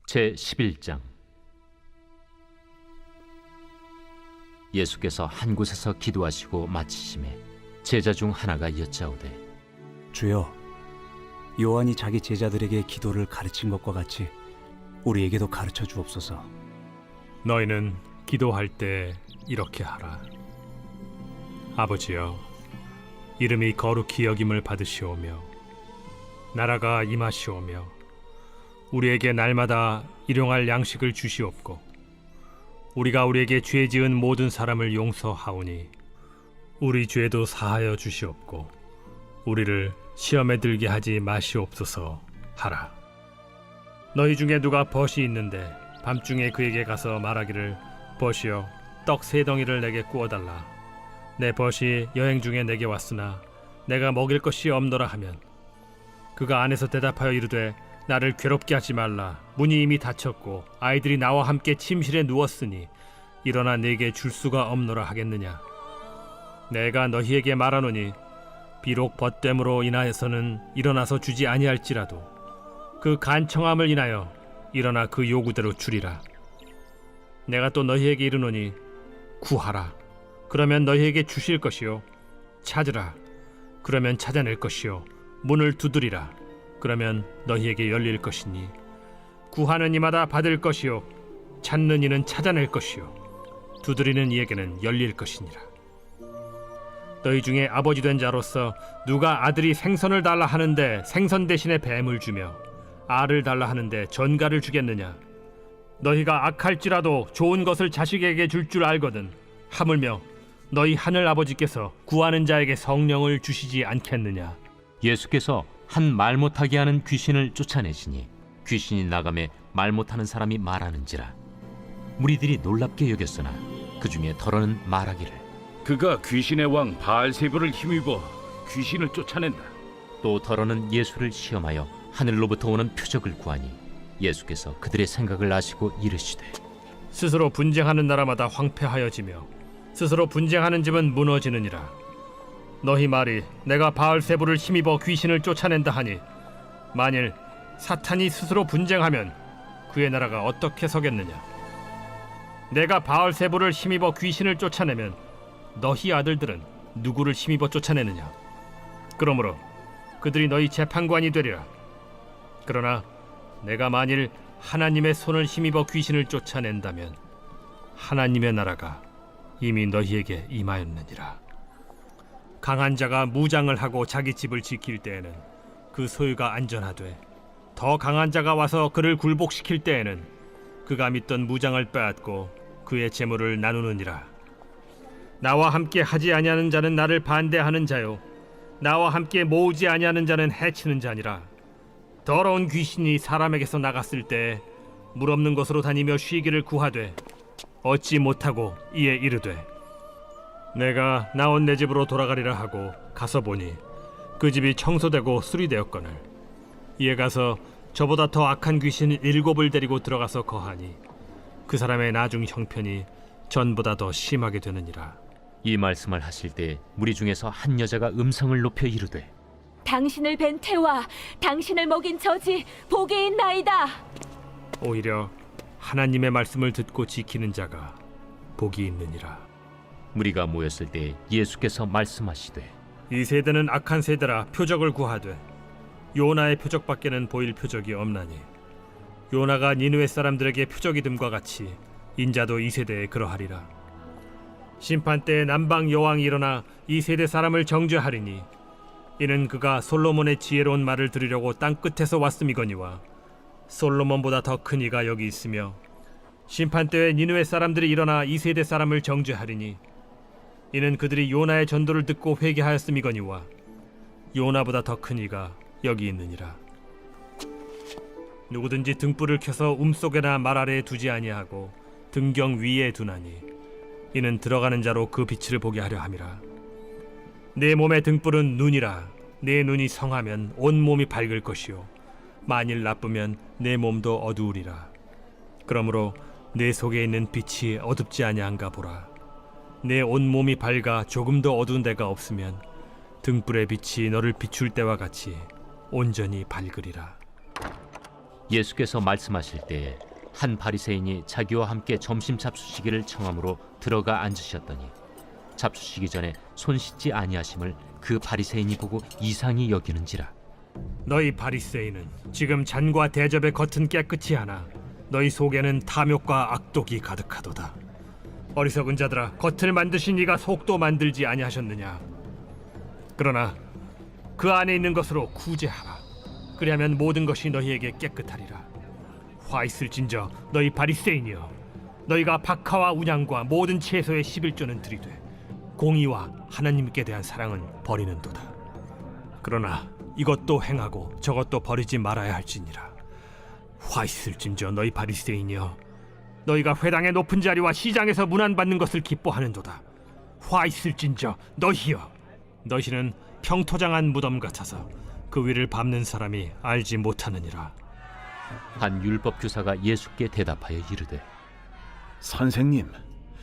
제11장. 예수께서 한 곳에서 기도하시고 마치심에 제자 중 하나가 여짜오되, 주여, 요한이 자기 제자들에게 기도를 가르친 것과 같이 우리에게도 가르쳐 주옵소서. 너희는 기도할 때 이렇게 하라. 아버지여, 이름이 거룩히 여김을 받으시오며 나라가 임하시오며 우리에게 날마다 일용할 양식을 주시옵고 우리가 우리에게 죄 지은 모든 사람을 용서하오니 우리 죄도 사하여 주시옵고 우리를 시험에 들게 하지 마시옵소서 하라. 너희 중에 누가 벗이 있는데 밤중에 그에게 가서 말하기를, 벗이여, 떡 3덩이를 내게 구워달라. 내 벗이 여행 중에 내게 왔으나 내가 먹일 것이 없노라 하면, 그가 안에서 대답하여 이르되, 나를 괴롭게 하지 말라. 문이 이미 닫혔고 아이들이 나와 함께 침실에 누웠으니 일어나 내게 줄 수가 없노라 하겠느냐. 내가 너희에게 말하노니 비록 벗됨으로 인하여서는 일어나서 주지 아니할지라도 그 간청함을 인하여 일어나 그 요구대로 주리라. 내가 또 너희에게 이르노니 구하라, 그러면 너희에게 주실 것이요, 찾으라, 그러면 찾아낼 것이요, 문을 두드리라, 그러면 너희에게 열릴 것이니 구하는 이마다 받을 것이요, 찾는 이는 찾아낼 것이요, 두드리는 이에게는 열릴 것이니라. 너희 중에 아버지 된 자로서 누가 아들이 생선을 달라 하는데 생선 대신에 뱀을 주며 알을 달라 하는데 전갈을 주겠느냐? 너희가 악할지라도 좋은 것을 자식에게 줄 줄 알거든 하물며 너희 하늘 아버지께서 구하는 자에게 성령을 주시지 않겠느냐? 예수께서 한 말 못하게 하는 귀신을 쫓아내시니 귀신이 나가매 말 못하는 사람이 말하는지라. 무리들이 놀랍게 여겼으나 그 중에 더러는 말하기를, 그가 귀신의 왕 바알세불을 힘입어 귀신을 쫓아낸다. 또 더러는 예수를 시험하여 하늘로부터 오는 표적을 구하니 예수께서 그들의 생각을 아시고 이르시되, 스스로 분쟁하는 나라마다 황폐하여지며 스스로 분쟁하는 집은 무너지느니라. 너희 말이 내가 바알세불을 힘입어 귀신을 쫓아낸다 하니, 만일 사탄이 스스로 분쟁하면 그의 나라가 어떻게 서겠느냐? 내가 바알세불을 힘입어 귀신을 쫓아내면 너희 아들들은 누구를 힘입어 쫓아내느냐? 그러므로 그들이 너희 재판관이 되리라. 그러나 내가 만일 하나님의 손을 힘입어 귀신을 쫓아낸다면 하나님의 나라가 이미 너희에게 임하였느니라. 강한 자가 무장을 하고 자기 집을 지킬 때에는 그 소유가 안전하되, 더 강한 자가 와서 그를 굴복시킬 때에는 그가 믿던 무장을 빼앗고 그의 재물을 나누느니라. 나와 함께 하지 아니하는 자는 나를 반대하는 자요, 나와 함께 모으지 아니하는 자는 해치는 자니라. 더러운 귀신이 사람에게서 나갔을 때 물 없는 곳으로 다니며 쉬기를 구하되 얻지 못하고 이에 이르되, 내가 나온 내 집으로 돌아가리라 하고 가서 보니 그 집이 청소되고 수리되었거늘 이에 가서 저보다 더 악한 귀신 7을 데리고 들어가서 거하니 그 사람의 나중 형편이 전보다 더 심하게 되느니라. 이 말씀을 하실 때 무리 중에서 한 여자가 음성을 높여 이르되, 당신을 뵌 태와 당신을 먹인 저지 복이 있나이다. 오히려 하나님의 말씀을 듣고 지키는 자가 복이 있느니라. 무리가 모였을 때 예수께서 말씀하시되, 이 세대는 악한 세대라 표적을 구하되 요나의 표적밖에는 보일 표적이 없나니, 요나가 니느웨 사람들에게 표적이 됨과 같이 인자도 이 세대에 그러하리라. 심판 때에 남방 여왕이 일어나 이 세대 사람을 정죄하리니, 이는 그가 솔로몬의 지혜로운 말을 들으려고 땅 끝에서 왔음이거니와 솔로몬보다 더 큰 이가 여기 있으며, 심판 때에 니느웨 사람들이 일어나 이 세대 사람을 정죄하리니, 이는 그들이 요나의 전도를 듣고 회개하였음이거니와 요나보다 더 큰 이가 여기 있느니라. 누구든지 등불을 켜서 움속에나 말 아래에 두지 아니하고 등경 위에 두나니, 이는 들어가는 자로 그 빛을 보게 하려 함이라. 내 몸의 등불은 눈이라. 내 눈이 성하면 온 몸이 밝을 것이요, 만일 나쁘면 내 몸도 어두우리라. 그러므로 내 속에 있는 빛이 어둡지 아니한가 보라. 내 온몸이 밝아 조금도 어두운 데가 없으면 등불의 빛이 너를 비출 때와 같이 온전히 밝으리라. 예수께서 말씀하실 때에 한 바리새인이 자기와 함께 점심 잡수시기를 청함으로 들어가 앉으셨더니 잡수시기 전에 손 씻지 아니하심을 그 바리새인이 보고 이상히 여기는지라. 너희 바리새인은 지금 잔과 대접의 겉은 깨끗이 하나 너희 속에는 탐욕과 악독이 가득하도다. 어리석은 자들아, 겉을 만드신 이가 속도 만들지 아니하셨느냐? 그러나 그 안에 있는 것으로 구제하라. 그리하면 모든 것이 너희에게 깨끗하리라. 화 있을진저 너희 바리새인이여, 너희가 박하와 운양과 모든 채소의 11조는 들이되 공의와 하나님께 대한 사랑은 버리는도다. 그러나 이것도 행하고 저것도 버리지 말아야 할지니라. 화 있을진저 너희 바리새인이여, 너희가 회당의 높은 자리와 시장에서 문안받는 것을 기뻐하는도다. 화 있을진저 너희여, 너희는 평토장한 무덤 같아서 그 위를 밟는 사람이 알지 못하느니라. 한 율법 교사가 예수께 대답하여 이르되 선생님,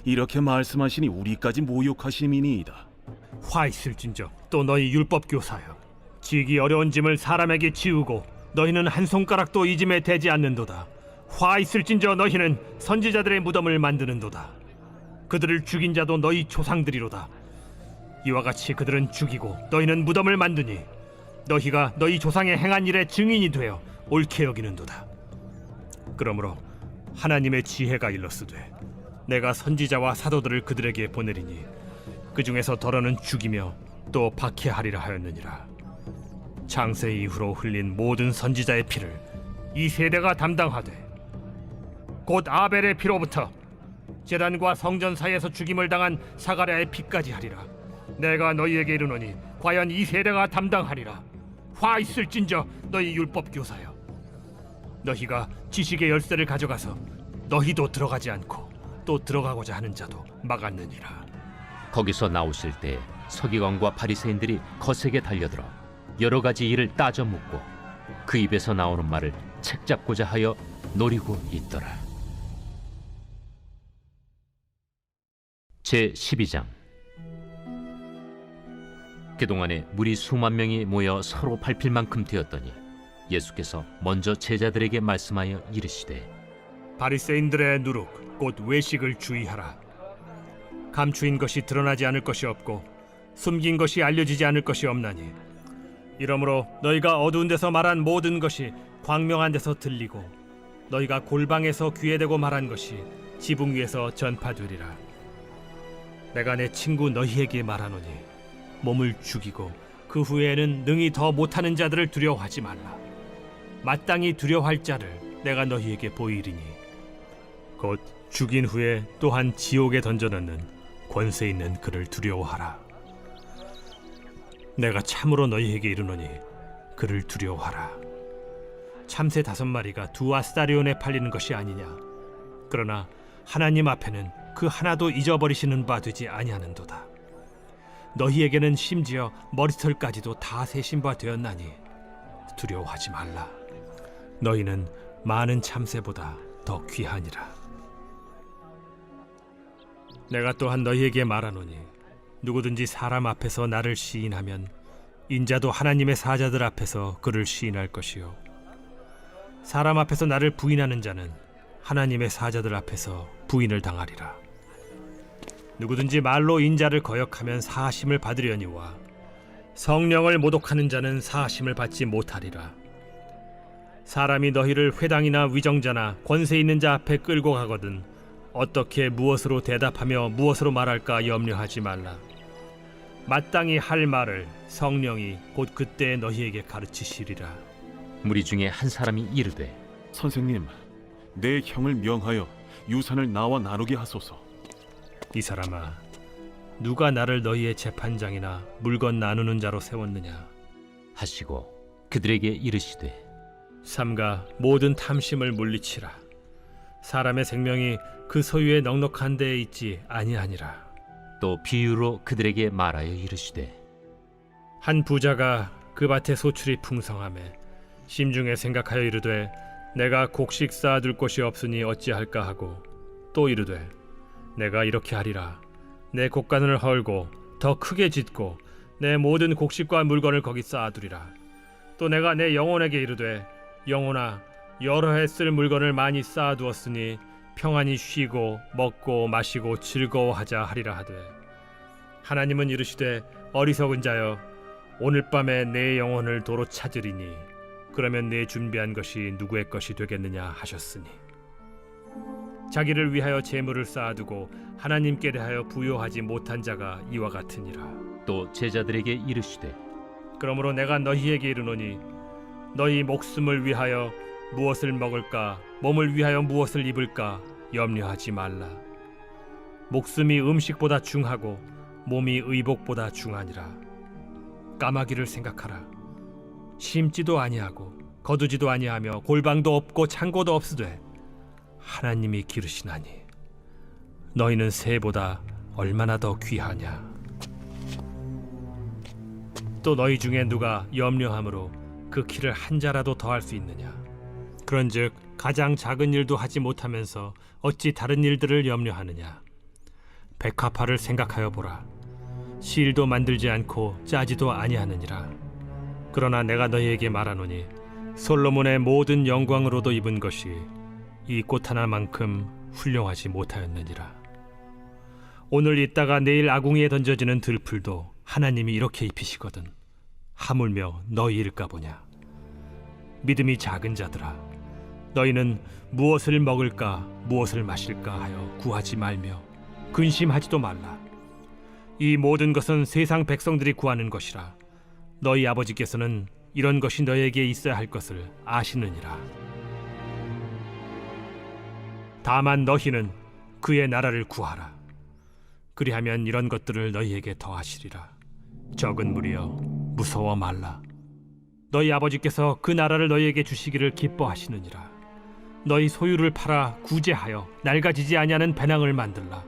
이렇게 말씀하시니 우리까지 모욕하심이니이다. 화 있을진저 또 너희 율법 교사여, 지기 어려운 짐을 사람에게 지우고 너희는 한 손가락도 이 짐에 대지 않는도다. 화 있을진저 너희는 선지자들의 무덤을 만드는도다. 그들을 죽인 자도 너희 조상들이로다. 이와 같이 그들은 죽이고 너희는 무덤을 만드니 너희가 너희 조상의 행한 일의 증인이 되어 옳게 여기는도다. 그러므로 하나님의 지혜가 일렀으되 내가 선지자와 사도들을 그들에게 보내리니 그 중에서 더러는 죽이며 또 박해하리라 하였느니라. 창세 이후로 흘린 모든 선지자의 피를 이 세대가 담당하되 곧 아벨의 피로부터 제단과 성전 사이에서 죽임을 당한 사가랴의 피까지 하리라. 내가 너희에게 이르노니 과연 이 세대가 담당하리라. 화 있을진저 너희 율법 교사여, 너희가 지식의 열쇠를 가져가서 너희도 들어가지 않고 또 들어가고자 하는 자도 막았느니라. 거기서 나오실 때 서기관과 바리새인들이 거세게 달려들어 여러 가지 일을 따져 묻고 그 입에서 나오는 말을 책잡고자 하여 노리고 있더라. 제 12장. 그동안에 무리 수만 명이 모여 서로 밟힐 만큼 되었더니 예수께서 먼저 제자들에게 말씀하여 이르시되 바리새인들의 누룩 곧 외식을 주의하라. 감추인 것이 드러나지 않을 것이 없고 숨긴 것이 알려지지 않을 것이 없나니 이러므로 너희가 어두운 데서 말한 모든 것이 광명한 데서 들리고 너희가 골방에서 귀에 대고 말한 것이 지붕 위에서 전파되리라. 내가 내 친구 너희에게 말하노니 몸을 죽이고 그 후에는 능히 더 못하는 자들을 두려워하지 말라. 마땅히 두려워할 자를 내가 너희에게 보이리니 곧 죽인 후에 또한 지옥에 던져넣는 권세 있는 그를 두려워하라. 내가 참으로 너희에게 이르노니 그를 두려워하라. 참새 5마리가 2아스타리온에 팔리는 것이 아니냐? 그러나 하나님 앞에는 그 하나도 잊어버리시는 바 되지 아니하는도다. 너희에게는 심지어 머리털까지도 다 세신 바 되었나니 두려워하지 말라. 너희는 많은 참새보다 더 귀하니라. 내가 또한 너희에게 말하노니 누구든지 사람 앞에서 나를 시인하면 인자도 하나님의 사자들 앞에서 그를 시인할 것이요 사람 앞에서 나를 부인하는 자는 하나님의 사자들 앞에서 부인을 당하리라. 누구든지 말로 인자를 거역하면 사하심을 받으려니와 성령을 모독하는 자는 사하심을 받지 못하리라. 사람이 너희를 회당이나 위정자나 권세 있는 자 앞에 끌고 가거든 어떻게 무엇으로 대답하며 무엇으로 말할까 염려하지 말라. 마땅히 할 말을 성령이 곧 그때 너희에게 가르치시리라. 무리 중에 한 사람이 이르되 선생님, 내 형을 명하여 유산을 나와 나누게 하소서. 이 사람아, 누가 나를 너희의 재판장이나 물건 나누는 자로 세웠느냐? 하시고 그들에게 이르시되 삼가 모든 탐심을 물리치라. 사람의 생명이 그 소유의 넉넉한 데에 있지 아니하니라. 또 비유로 그들에게 말하여 이르시되 한 부자가 그 밭에 소출이 풍성하매 심중에 생각하여 이르되 내가 곡식 쌓아둘 곳이 없으니 어찌할까 하고 또 이르되 내가 이렇게 하리라. 내 곡간을 헐고 더 크게 짓고 내 모든 곡식과 물건을 거기 쌓아두리라. 또 내가 내 영혼에게 이르되 영혼아 여러 해 쓸 물건을 많이 쌓아두었으니 평안히 쉬고 먹고 마시고 즐거워하자 하리라 하되 하나님은 이르시되 어리석은 자여 오늘 밤에 내 영혼을 도로 찾으리니 그러면 내 준비한 것이 누구의 것이 되겠느냐 하셨으니 자기를 위하여 재물을 쌓아두고 하나님께 대하여 부요하지 못한 자가 이와 같으니라. 또 제자들에게 이르시되 그러므로 내가 너희에게 이르노니 너희 목숨을 위하여 무엇을 먹을까 몸을 위하여 무엇을 입을까 염려하지 말라. 목숨이 음식보다 중하고 몸이 의복보다 중하니라. 까마귀를 생각하라. 심지도 아니하고 거두지도 아니하며 골방도 없고 창고도 없으되 하나님이 기르시나니 너희는 새보다 얼마나 더 귀하냐. 또 너희 중에 누가 염려함으로 그 키를 한 자라도 더할 수 있느냐. 그런즉 가장 작은 일도 하지 못하면서 어찌 다른 일들을 염려하느냐. 백합화를 생각하여 보라. 실도 만들지 않고 짜지도 아니하느니라. 그러나 내가 너희에게 말하노니 솔로몬의 모든 영광으로도 입은 것이 이 꽃 하나만큼 훌륭하지 못하였느니라. 오늘 있다가 내일 아궁이에 던져지는 들풀도 하나님이 이렇게 입히시거든 하물며 너희일까 보냐. 믿음이 작은 자들아, 너희는 무엇을 먹을까 무엇을 마실까 하여 구하지 말며 근심하지도 말라. 이 모든 것은 세상 백성들이 구하는 것이라. 너희 아버지께서는 이런 것이 너희에게 있어야 할 것을 아시느니라. 다만 너희는 그의 나라를 구하라. 그리하면 이런 것들을 너희에게 더하시리라. 적은 무리여 무서워 말라. 너희 아버지께서 그 나라를 너희에게 주시기를 기뻐하시느니라. 너희 소유를 팔아 구제하여 낡아지지 아니하는 배낭을 만들라.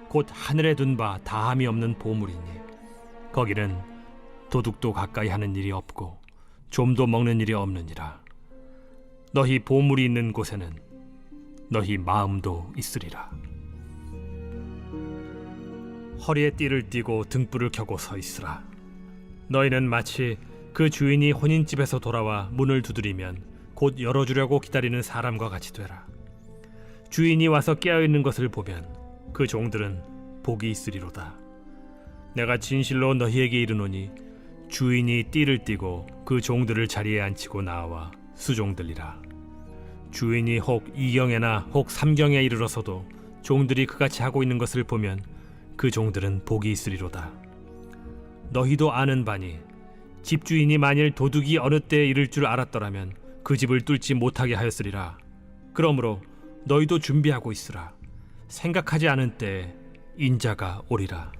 곧 하늘에 둔 바 다함이 없는 보물이니 거기는 도둑도 가까이 하는 일이 없고 좀도 먹는 일이 없느니라. 너희 보물이 있는 곳에는 너희 마음도 있으리라. 허리에 띠를 띠고 등불을 켜고 서 있으라. 너희는 마치 그 주인이 혼인집에서 돌아와 문을 두드리면 곧 열어주려고 기다리는 사람과 같이 되라. 주인이 와서 깨어있는 것을 보면 그 종들은 복이 있으리로다. 내가 진실로 너희에게 이르노니 주인이 띠를 띠고 그 종들을 자리에 앉히고 나와 수종들리라. 주인이 혹 2경에나 혹 3경에 이르러서도 종들이 그같이 하고 있는 것을 보면 그 종들은 복이 있으리로다. 너희도 아는 바니 집주인이 만일 도둑이 어느 때에 이를 줄 알았더라면 그 집을 뚫지 못하게 하였으리라. 그러므로 너희도 준비하고 있으라. 생각하지 않은 때에 인자가 오리라.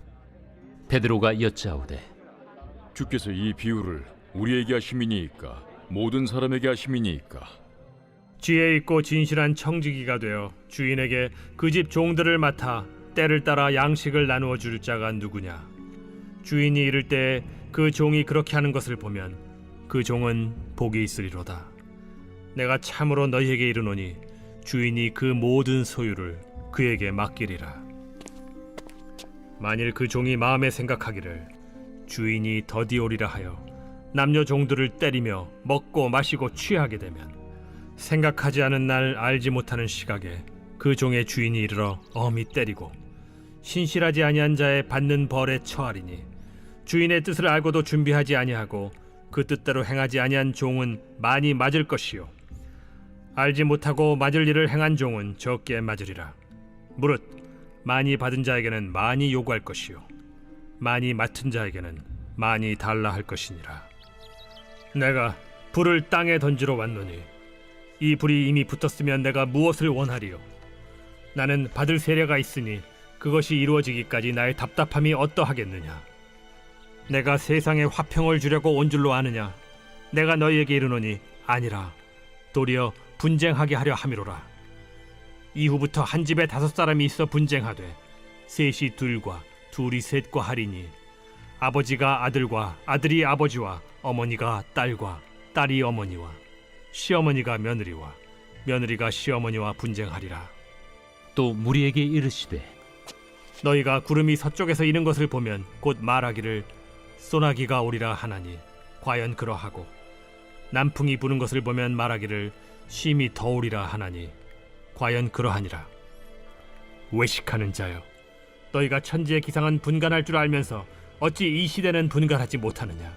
베드로가 여짜오되 주께서 이 비유를 우리에게 하심이니이까 모든 사람에게 하심이니이까? 지혜 있고 진실한 청지기가 되어 주인에게 그 집 종들을 맡아 때를 따라 양식을 나누어 줄 자가 누구냐. 주인이 이를 때에 그 종이 그렇게 하는 것을 보면 그 종은 복이 있으리로다. 내가 참으로 너희에게 이르노니 주인이 그 모든 소유를 그에게 맡기리라. 만일 그 종이 마음에 생각하기를 주인이 더디 오리라 하여 남녀 종들을 때리며 먹고 마시고 취하게 되면 생각하지 않은 날 알지 못하는 시각에 그 종의 주인이 이르러 엄히 때리고 신실하지 아니한 자의 받는 벌에 처하리니 주인의 뜻을 알고도 준비하지 아니하고 그 뜻대로 행하지 아니한 종은 많이 맞을 것이요 알지 못하고 맞을 일을 행한 종은 적게 맞으리라. 무릇 많이 받은 자에게는 많이 요구할 것이요 많이 맡은 자에게는 많이 달라 할 것이니라. 내가 불을 땅에 던지러 왔노니 이 불이 이미 붙었으면 내가 무엇을 원하리요. 나는 받을 세례가 있으니 그것이 이루어지기까지 나의 답답함이 어떠하겠느냐. 내가 세상에 화평을 주려고 온 줄로 아느냐. 내가 너희에게 이르노니 아니라 도리어 분쟁하게 하려 함이로라. 이후부터 한 집에 5사람이 있어 분쟁하되 셋이 둘과 둘이 셋과 하리니 아버지가 아들과 아들이 아버지와 어머니가 딸과 딸이 어머니와 시어머니가 며느리와 며느리가 시어머니와 분쟁하리라. 또 무리에게 이르시되 너희가 구름이 서쪽에서 이는 것을 보면 곧 말하기를 소나기가 오리라 하나니 과연 그러하고 남풍이 부는 것을 보면 말하기를 심히 더우리라 하나니 과연 그러하니라. 외식하는 자여, 너희가 천지의 기상은 분간할 줄 알면서 어찌 이 시대는 분간하지 못하느냐?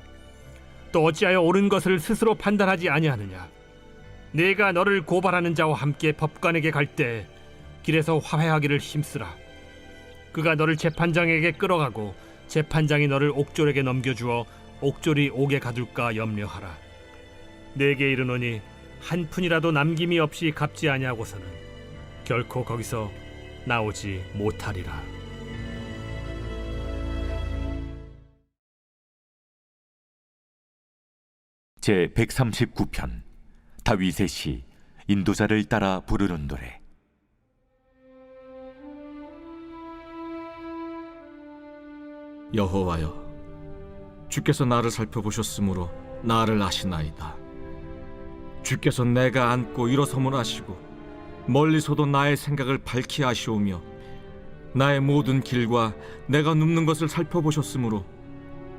또 어찌하여 옳은 것을 스스로 판단하지 아니하느냐? 내가 너를 고발하는 자와 함께 법관에게 갈 때 길에서 화해하기를 힘쓰라. 그가 너를 재판장에게 끌어가고 재판장이 너를 옥졸에게 넘겨주어 옥졸이 옥에 가둘까 염려하라. 내게 이르노니 한 푼이라도 남김이 없이 갚지 아니하고서는 결코 거기서 나오지 못하리라. 제 139편 다윗의 시 인도자를 따라 부르는 노래. 여호와여, 주께서 나를 살펴보셨으므로 나를 아시나이다. 주께서 내가 앉고 일어섬을 아시고 멀리서도 나의 생각을 밝히 아시오며 나의 모든 길과 내가 눕는 것을 살펴보셨으므로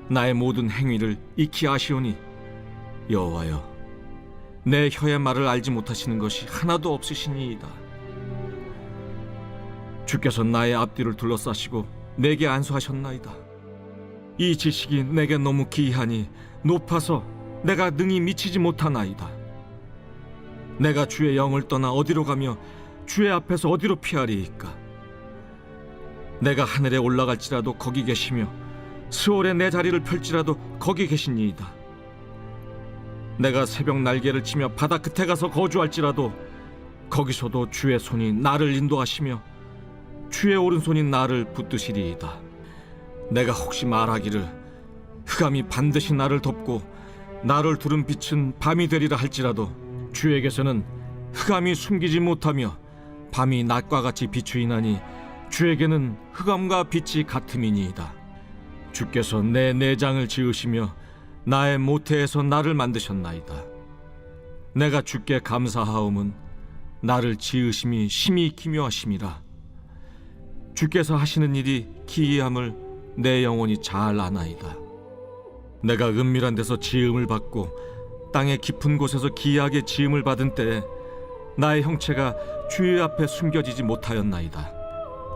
나의 모든 행위를 익히 아시오니 여호와여, 내 혀의 말을 알지 못하시는 것이 하나도 없으시니이다. 주께서 나의 앞뒤를 둘러싸시고 내게 안수하셨나이다. 이 지식이 내게 너무 기이하니 높아서 내가 능히 미치지 못하나이다. 내가 주의 영을 떠나 어디로 가며 주의 앞에서 어디로 피하리이까? 내가 하늘에 올라갈지라도 거기 계시며 스올에 내 자리를 펼지라도 거기 계시니이다. 내가 새벽 날개를 치며 바다 끝에 가서 거주할지라도 거기서도 주의 손이 나를 인도하시며 주의 오른손이 나를 붙드시리이다. 내가 혹시 말하기를 흑암이 반드시 나를 덮고 나를 두른 빛은 밤이 되리라 할지라도 주에게서는 흑암이 숨기지 못하며 밤이 낮과 같이 비추이나니 주에게는 흑암과 빛이 같음이니이다. 주께서 내 내장을 지으시며 나의 모태에서 나를 만드셨나이다. 내가 주께 감사하옴은 나를 지으심이 심히 기묘하심이라. 주께서 하시는 일이 기이함을 내 영혼이 잘 아나이다. 내가 은밀한 데서 지음을 받고 땅의 깊은 곳에서 기이하게 지음을 받은 때에 나의 형체가 주의 앞에 숨겨지지 못하였나이다.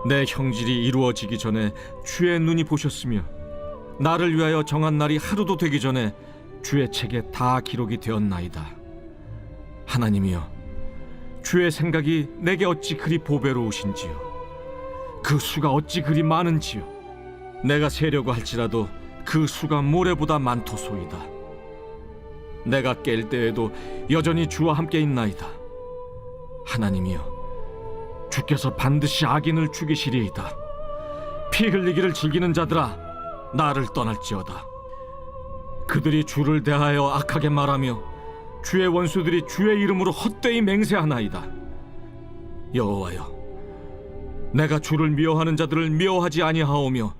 내 형질이 이루어지기 전에 주의 눈이 보셨으며 나를 위하여 정한 날이 하루도 되기 전에 주의 책에 다 기록이 되었나이다. 하나님이여, 주의 생각이 내게 어찌 그리 보배로우신지요. 그 수가 어찌 그리 많은지요. 내가 세려고 할지라도 그 수가 모래보다 많도소이다. 내가 깰 때에도 여전히 주와 함께 있나이다. 하나님이여, 주께서 반드시 악인을 죽이시리이다. 피 흘리기를 즐기는 자들아, 나를 떠날지어다. 그들이 주를 대하여 악하게 말하며 주의 원수들이 주의 이름으로 헛되이 맹세하나이다. 여호와여, 내가 주를 미워하는 자들을 미워하지 아니하오며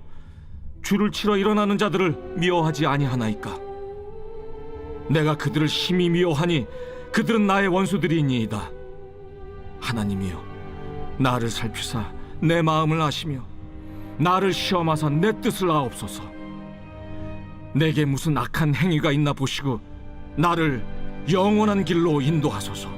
주를 치러 일어나는 자들을 미워하지 아니하나이까? 내가 그들을 심히 미워하니 그들은 나의 원수들이니이다. 하나님이여, 나를 살피사 내 마음을 아시며 나를 시험하사 내 뜻을 아옵소서. 내게 무슨 악한 행위가 있나 보시고 나를 영원한 길로 인도하소서.